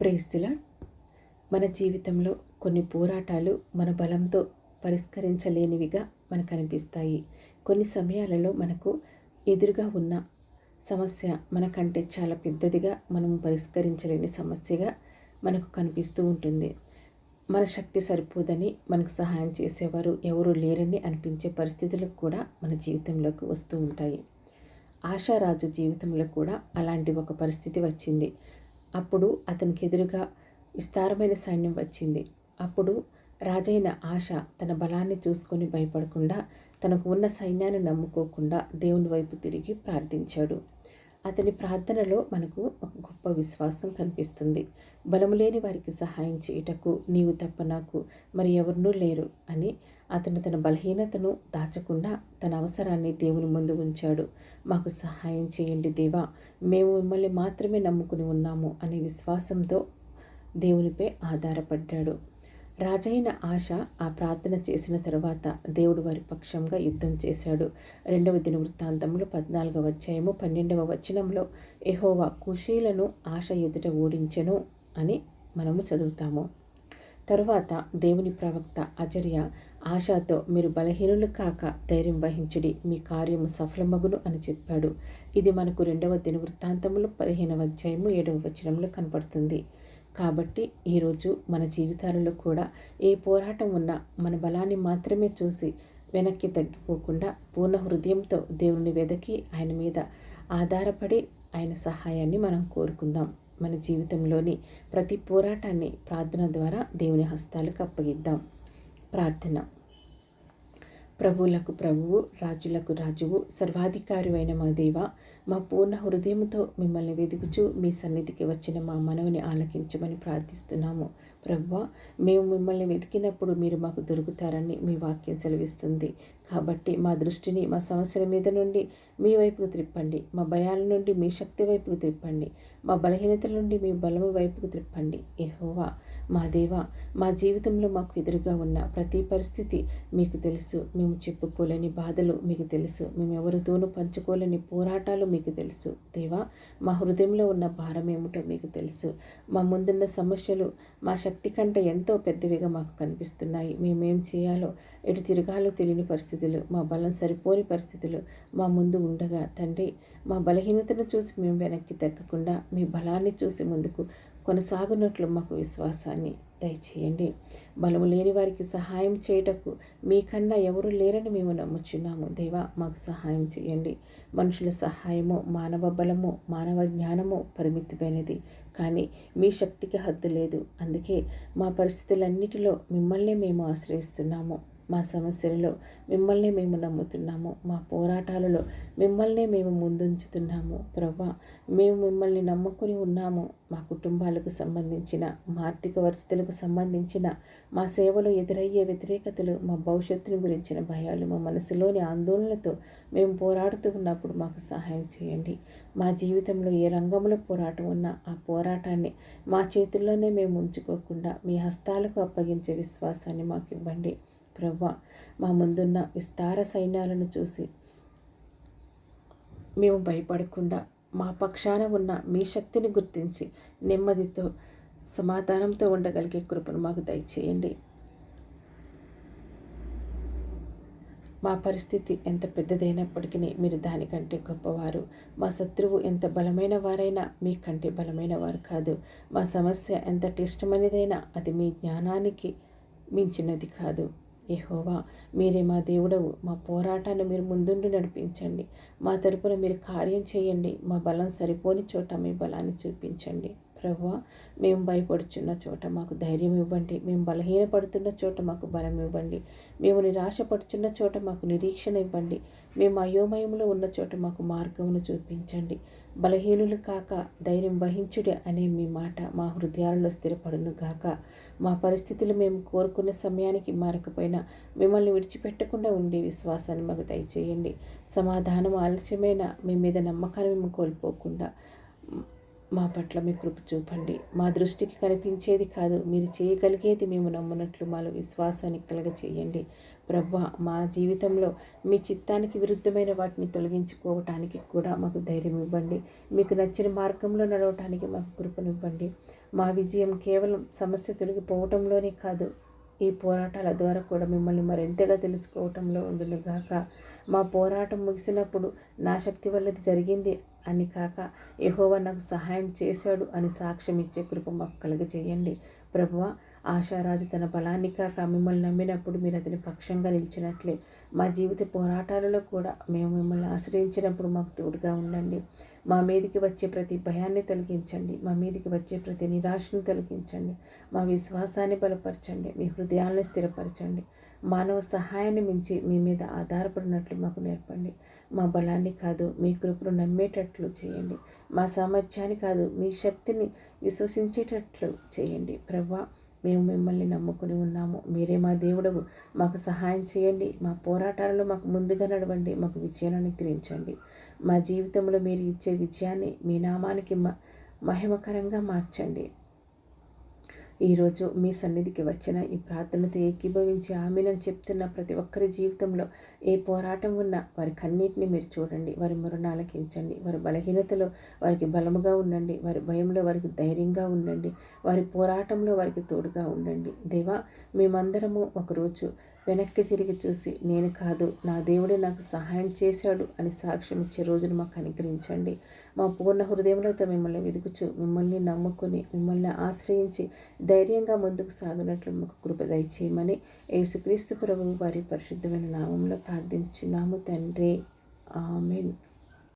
Praise the lord. మన జీవితంలో కొన్ని పోరాటాలు మన బలంతో పరిష్కరించలేనివిగా మనకు అనిపిస్తాయి. కొన్ని సమయాలలో మనకు ఎదురుగా ఉన్న సమస్య మనకంటే చాలా పెద్దదిగా మనం పరిష్కరించలేని సమస్యగా మనకు కనిపిస్తూ ఉంటుంది. మన శక్తి సరిపోదని, మనకు సహాయం చేసేవారు ఎవరూ లేరని అనిపించే పరిస్థితులు కూడా మన జీవితంలోకి వస్తూ ఉంటాయి. ఆశారాజు జీవితంలో కూడా అలాంటి ఒక పరిస్థితి వచ్చింది. అప్పుడు అతనికి ఎదురుగా విస్తారమైన సైన్యం వచ్చింది. అప్పుడు రాజైన ఆశ తన బలాన్ని చూసుకొని భయపడకుండా, తనకు ఉన్న సైన్యాన్ని నమ్ముకోకుండా దేవుని వైపు తిరిగి ప్రార్థించాడు. అతని ప్రార్థనలో మనకు ఒక గొప్ప విశ్వాసం కనిపిస్తుంది. బలము లేని వారికి సహాయం చేయుటకు నీవు తప్ప నాకు మరి ఎవరినూ లేరు అని అతను తన బలహీనతను దాచకుండా తన అవసరాన్ని దేవుని ముందు ఉంచాడు. మాకు సహాయం చేయండి దేవా, మేము మిమ్మల్ని మాత్రమే నమ్ముకుని ఉన్నాము అనే విశ్వాసంతో దేవునిపై ఆధారపడ్డాడు. రాజైన ఆశ ఆ ప్రార్థన చేసిన తర్వాత దేవుడు వారి పక్షంగా యుద్ధం చేశాడు. 2వ దినవృత్తాంతంలో 14వ అధ్యాయము 12వ వచనంలో యెహోవా కూషీలను ఆశ ఎదుట ఓడించెను అని మనము చదువుతాము. తరువాత దేవుని ప్రవక్త అజర్యా ఆశాతో, మీరు బలహీనులు కాక ధైర్యం వహించుడి, మీ కార్యము సఫలమగును అని చెప్పాడు. ఇది మనకు 2వ దినవృత్తాంతంలో 15వ అధ్యాయము 7వ వచనంలో కనపడుతుంది. కాబట్టి ఈరోజు మన జీవితాలలో కూడా ఏ పోరాటం ఉన్నా మన బలాన్ని మాత్రమే చూసి వెనక్కి తగ్గిపోకుండా పూర్ణ హృదయంతో దేవుని వెదకి ఆయన మీద ఆధారపడి ఆయన సహాయాన్ని మనం కోరుకుందాం. మన జీవితంలోని ప్రతి పోరాటాన్ని ప్రార్థన ద్వారా దేవుని హస్తాలకు అప్పగిద్దాం. ప్రార్థన. ప్రభువులకు ప్రభువు, రాజులకు రాజువు, సర్వాధికారి అయిన మా దేవ, మా పూర్ణ హృదయంతో మిమ్మల్ని వెతుకుచూ మీ సన్నిధికి వచ్చిన మా మనవిని ఆలకించమని ప్రార్థిస్తున్నాము. ప్రభువా, మేము మిమ్మల్ని వెతికినప్పుడు మీరు మాకు దొరుకుతారని మీ వాక్యం సెలవిస్తుంది. కాబట్టి మా దృష్టిని మా సమస్యల మీద నుండి మీ వైపుకు త్రిప్పండి, మా భయాల నుండి మీ శక్తి వైపుకు త్రిప్పండి, మా బలహీనతల నుండి మీ బలము వైపుకు త్రిప్పండి. యెహోవా మా దేవా, మా జీవితంలో మాకు ఎదురుగా ఉన్న ప్రతి పరిస్థితి మీకు తెలుసు. మేము చెప్పుకోలేని బాధలు మీకు తెలుసు. మేము ఎవరితోనూ పంచుకోలేని పోరాటాలు మీకు తెలుసు. దేవా, మా హృదయంలో ఉన్న భారం ఏమిటో మీకు తెలుసు. మా ముందున్న సమస్యలు మా శక్తి కంటే ఎంతో పెద్దవిగా మాకు కనిపిస్తున్నాయి. మేమేం చేయాలో, ఎటు తిరగాలో తెలియని పరిస్థితులు, మా బలం సరిపోని పరిస్థితులు మా ముందు ఉండగా తండ్రి, మా బలహీనతను చూసి మేము వెనక్కి తగ్గకుండా మీ బలాన్ని చూసి ముందుకు కొనసాగునట్లు మాకు విశ్వాసాన్ని దయచేయండి. బలము లేని వారికి సహాయం చేయుటకు మీకన్నా ఎవరు లేరని మేము నమ్ముచున్నాము. దేవా, మాకు సహాయం చేయండి. మనుషుల సహాయము, మానవ బలము, మానవ జ్ఞానము పరిమితమైనది, కానీ మీ శక్తికి హద్దు లేదు. అందుకే మా పరిస్థితులన్నిటిలో మిమ్మల్నే మేము ఆశ్రయిస్తున్నాము. మా సమస్యలలో మిమ్మల్ని మేము నమ్ముతున్నాము. మా పోరాటాలలో మిమ్మల్నే మేము ముందుంచుతున్నాము. ప్రభా, మేము మిమ్మల్ని నమ్ముకుని ఉన్నాము. మా కుటుంబాలకు సంబంధించిన, మా ఆర్థిక పరిస్థితులకు సంబంధించిన, మా సేవలో ఎదురయ్యే వ్యతిరేకతలు, మా భవిష్యత్తును గురించిన భయాలు, మా మనసులోని ఆందోళనలతో మేము పోరాడుతూ ఉన్నప్పుడు మాకు సహాయం చేయండి. మా జీవితంలో ఏ రంగంలో పోరాటం ఉన్నా ఆ పోరాటాన్ని మా చేతుల్లోనే మేము ఉంచుకోకుండా మీ హస్తాలకు అప్పగించే విశ్వాసాన్ని మాకు ఇవ్వండి. ప్రభువా, మా ముందున్న విస్తార సైన్యాలను చూసి మేము భయపడకుండా మా పక్షాన ఉన్న మీ శక్తిని గుర్తించి నెమ్మదితో, సమాధానంతో ఉండగలిగే కృపను మాకు దయచేయండి. మా పరిస్థితి ఎంత పెద్దదైనప్పటికీ మీరు దానికంటే గొప్పవారు. మా శత్రువు ఎంత బలమైన వారైనా మీకంటే బలమైన వారు కాదు. మా సమస్య ఎంత క్లిష్టమైనదైనా అది మీ జ్ఞానానికి మించినది కాదు. యెహోవా, మీరే మా దేవుడవు. మా పోరాటాన్ని మీరు ముందుండి నడిపించండి. మా తరపున మీరు కార్యం చేయండి. మా బలం సరిపోని చోట మీ బలాన్ని చూపించండి. ప్రభువా, మేము భయపడుచున్న చోట మాకు ధైర్యం ఇవ్వండి. మేము బలహీనపడుతున్న చోట మాకు బలం ఇవ్వండి. మేము నిరాశపడుచున్న చోట మాకు నిరీక్షణ ఇవ్వండి. మేము అయోమయంలో ఉన్న చోట మాకు మార్గమును చూపించండి. బలహీనులు కాక ధైర్యం వహించుడి అనే మీ మాట మా హృదయాలలో స్థిరపడును గాక. మా పరిస్థితులు మేము కోరుకున్న సమయానికి మారకపోయినా మిమ్మల్ని విడిచిపెట్టకుండా ఉండే విశ్వాసాన్ని మాకు దయచేయండి. సమాధానం ఆలస్యమైన మీ మీద నమ్మకాన్ని మేము కోల్పోకుండా మా పట్ల మీ కృప చూపండి. మా దృష్టికి కనిపించేది కాదు, మీరు చేయగలిగేది మేము నమ్మునట్లు మాలో విశ్వాసాన్ని కలగచేయండి. ప్రభువా, మా జీవితంలో మీ చిత్తానికి విరుద్ధమైన వాటిని తొలగించుకోవటానికి కూడా మాకు ధైర్యం ఇవ్వండి. మీకు నచ్చిన మార్గంలో నడవటానికి మాకు కృపనివ్వండి. మా విజయం కేవలం సమస్య తొలగిపోవటంలోనే కాదు, ఈ పోరాటాల ద్వారా కూడా మిమ్మల్ని మరింతగా తెలుసుకోవటంలో ఉండునుగాక. మా పోరాటం ముగిసినప్పుడు నా శక్తి వల్లది జరిగింది అని కాక, యెహోవా నాకు సహాయం చేశాడు అని సాక్ష్యం ఇచ్చే కృప మాకు కలుగజేయండి. ప్రభువా, ఆశారాజు తన బలాన్ని కాక మిమ్మల్ని నమ్మినప్పుడు మీరు అతని పక్షంగా నిలిచినట్లే మా జీవిత పోరాటాలలో కూడా మేము మిమ్మల్ని ఆశ్రయించినప్పుడు మాకు తోడుగా ఉండండి. మా మీదికి వచ్చే ప్రతి భయాన్ని తొలగించండి. మా మీదికి వచ్చే ప్రతి నిరాశను తొలగించండి. మా విశ్వాసాన్ని బలపరచండి. మీ హృదయాలను స్థిరపరచండి. మానవ సహాయాన్ని మించి మీ మీద ఆధారపడినట్లు మాకు నేర్పండి. మా బలాన్ని కాదు, మీ కృపను నమ్మేటట్లు చేయండి. మా సామర్థ్యాన్ని కాదు, మీ శక్తిని విశ్వసించేటట్లు చేయండి. ప్రభువా, మేము మిమ్మల్ని నమ్ముకుని ఉన్నాము. మీరే మా దేవుడవు. మాకు సహాయం చేయండి. మా పోరాటాలలో మాకు ముందుగా నడవండి. మాకు విజయాన్ని అనుగ్రహించండి. మా జీవితంలో మీరు ఇచ్చే విజయాన్ని మీ నామానికి మహిమకరంగా మార్చండి. ఈరోజు మీ సన్నిధికి వచ్చిన ఈ ప్రార్థనతో ఏకీభవించి ఆమెనని చెప్తున్న ప్రతి ఒక్కరి జీవితంలో ఏ పోరాటం ఉన్నా వారి కన్నీటిని మీరు చూడండి. వారి మొరను ఆలకించండి. వారి బలహీనతలో వారికి బలముగా ఉండండి. వారి భయంలో వారికి ధైర్యంగా ఉండండి. వారి పోరాటంలో వారికి తోడుగా ఉండండి. దేవా, మేమందరము ఒకరోజు వెనక్కి తిరిగి చూసి నేను కాదు, నా దేవుడే నాకు సహాయం చేశాడు అని సాక్ష్యం ఇచ్చే రోజును మాకు అనుగ్రహించండి. మా పూర్ణ హృదయములతో మిమ్మల్ని వెతుకుచు, మిమ్మల్ని నమ్ముకుని, మిమ్మల్ని ఆశ్రయించి ధైర్యంగా ముందుకు సాగినట్లు మాకు కృప దయచేయమని యేసుక్రీస్తు ప్రభువు వారి పరిశుద్ధమైన నామంలో ప్రార్థించుచున్నాము తండ్రి. ఆమేన్.